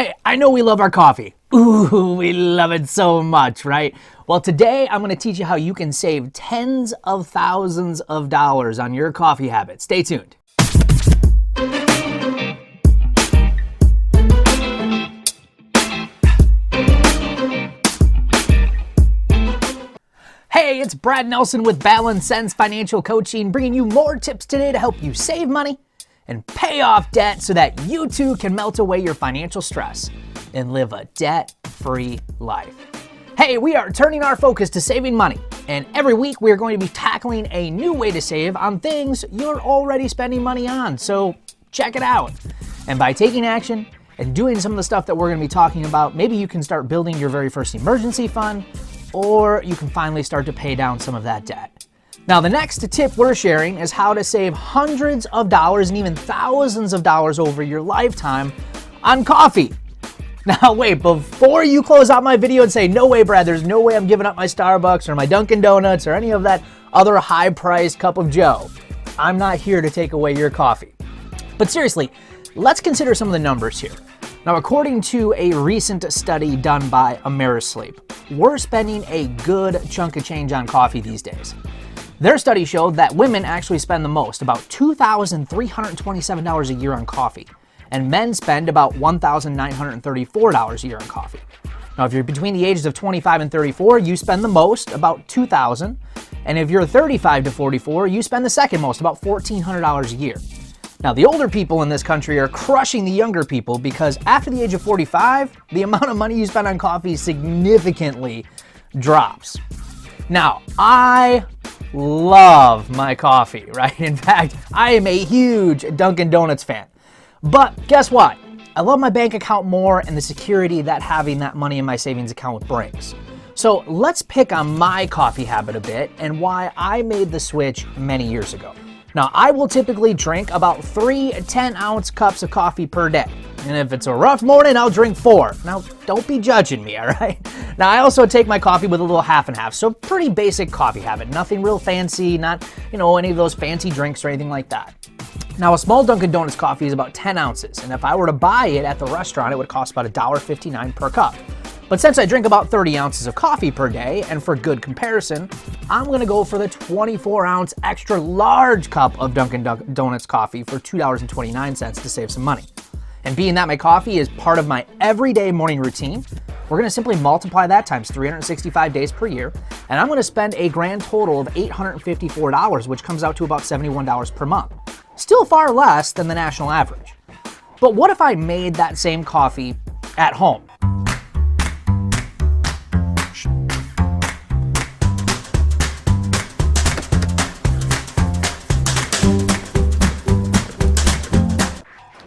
Hey, I know we love our coffee. Ooh, we love it so much, right? Well, today I'm going to teach you how you can save tens of thousands of dollars on your coffee habit. Stay tuned. Hey, it's Brad Nelson with Balance Sense Financial Coaching, bringing you more tips today to help you save money and pay off debt so that you too can melt away your financial stress and live a debt-free life. Hey, we are turning our focus to saving money, and every week we are going to be tackling a new way to save on things you're already spending money on, so check it out. And by taking action and doing some of the stuff that we're going to be talking about, maybe you can start building your very first emergency fund, or you can finally start to pay down some of that debt. Now, the next tip we're sharing is how to save hundreds of dollars and even thousands of dollars over your lifetime on coffee. Now, wait, before you close out my video and say, no way, Brad, there's no way I'm giving up my Starbucks or my Dunkin Donuts or any of that other high-priced cup of joe. I'm not here to take away your coffee. But seriously, let's consider some of the numbers here. Now, according to a recent study done by Amerisleep, we're spending a good chunk of change on coffee these days. Their study showed that women actually spend the most, about $2,327 a year on coffee, and men spend about $1,934 a year on coffee. Now, if you're between the ages of 25 and 34, you spend the most, about $2,000, and if you're 35 to 44, you spend the second most, about $1,400 a year. Now, the older people in this country are crushing the younger people because after the age of 45, the amount of money you spend on coffee significantly drops. Now, I love my coffee, right? In fact, I am a huge Dunkin Donuts fan. But guess what? I love my bank account more and the security that having that money in my savings account brings. So let's pick on my coffee habit a bit and why I made the switch many years ago. Now, I will typically drink about 3 10-ounce cups of coffee per day. And if it's a rough morning, I'll drink 4. Now, don't be judging me, all right? Now, I also take my coffee with a little half and half, so pretty basic coffee habit. Nothing real fancy, not, any of those fancy drinks or anything like that. Now, a small Dunkin Donuts coffee is about 10 ounces, and if I were to buy it at the restaurant, it would cost about $1.59 per cup. But since I drink about 30 ounces of coffee per day, and for good comparison, I'm going to go for the 24-ounce extra large cup of Dunkin Donuts coffee for $2.29 to save some money. And being that my coffee is part of my everyday morning routine, we're going to simply multiply that times 365 days per year, and I'm going to spend a grand total of $854, which comes out to about $71 per month. Still far less than the national average. But what if I made that same coffee at home?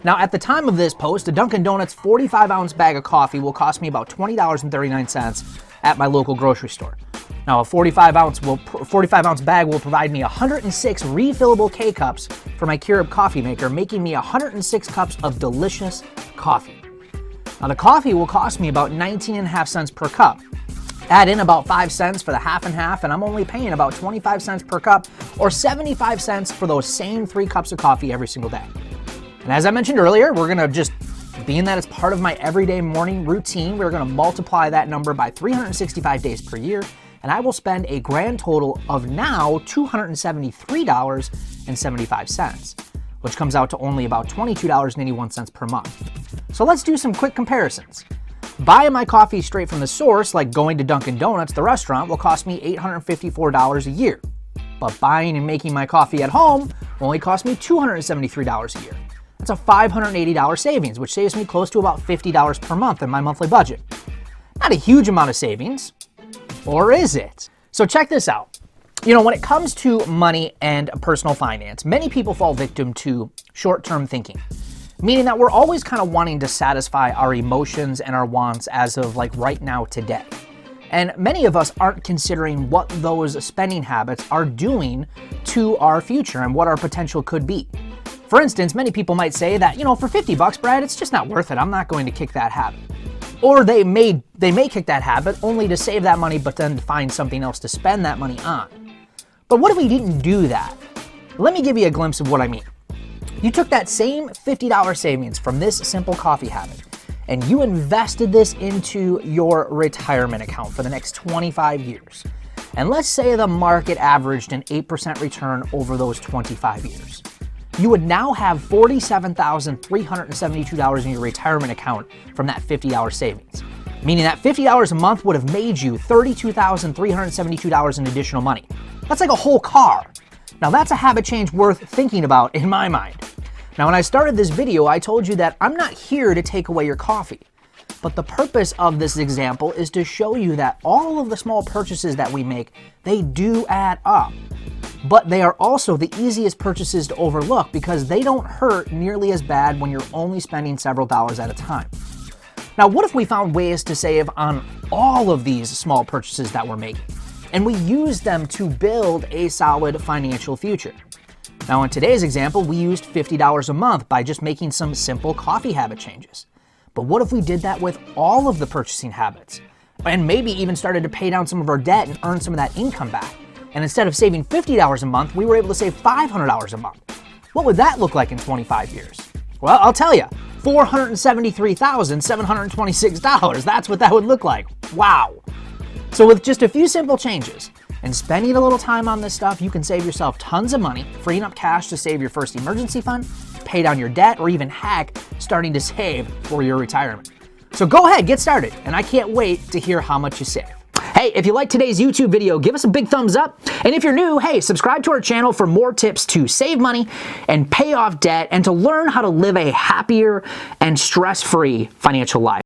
Now, at the time of this post, a Dunkin Donuts 45-ounce bag of coffee will cost me about $20.39 at my local grocery store. Now, a 45-ounce bag will provide me 106 refillable K-cups for my Keurig coffee maker, making me 106 cups of delicious coffee. Now, the coffee will cost me about 19.5 cents per cup. Add in about 5 cents for the half and half, and I'm only paying about 25 cents per cup or 75 cents for those same 3 cups of coffee every single day. And as I mentioned earlier, we're going to just, being that it's part of my everyday morning routine, we're going to multiply that number by 365 days per year, and I will spend a grand total of now $273.75, which comes out to only about $22.81 per month. So let's do some quick comparisons. Buying my coffee straight from the source, like going to Dunkin Donuts, the restaurant, will cost me $854 a year. But buying and making my coffee at home will only cost me $273 a year. That's a $580 savings, which saves me close to about $50 per month in my monthly budget. Not a huge amount of savings, or is it? So check this out. When it comes to money and personal finance, many people fall victim to short-term thinking, meaning that we're always kind of wanting to satisfy our emotions and our wants as of like right now today. And many of us aren't considering what those spending habits are doing to our future and what our potential could be. For instance, many people might say that, for $50, Brad, it's just not worth it. I'm not going to kick that habit. Or they may kick that habit only to save that money, but then find something else to spend that money on. But what if we didn't do that? Let me give you a glimpse of what I mean. You took that same $50 savings from this simple coffee habit and you invested this into your retirement account for the next 25 years, and let's say the market averaged an 8% return over those 25 years, you would now have $47,372 in your retirement account from that $50 savings. Meaning that $50 a month would have made you $32,372 in additional money. That's like a whole car. Now that's a habit change worth thinking about in my mind. Now when I started this video, I told you that I'm not here to take away your coffee. But the purpose of this example is to show you that all of the small purchases that we make, they do add up. But they are also the easiest purchases to overlook because they don't hurt nearly as bad when you're only spending several dollars at a time. Now, what if we found ways to save on all of these small purchases that we're making, and we use them to build a solid financial future? Now, in today's example, we used $50 a month by just making some simple coffee habit changes. But what if we did that with all of the purchasing habits, and maybe even started to pay down some of our debt and earn some of that income back? And instead of saving $50 a month, we were able to save $500 a month. What would that look like in 25 years? Well, I'll tell you. $473,726. That's what that would look like. Wow. So with just a few simple changes and spending a little time on this stuff, you can save yourself tons of money, freeing up cash to save your first emergency fund, pay down your debt, or even heck, starting to save for your retirement. So go ahead, get started, and I can't wait to hear how much you save. Hey, if you liked today's YouTube video, give us a big thumbs up. And if you're new, hey, subscribe to our channel for more tips to save money and pay off debt and to learn how to live a happier and stress-free financial life.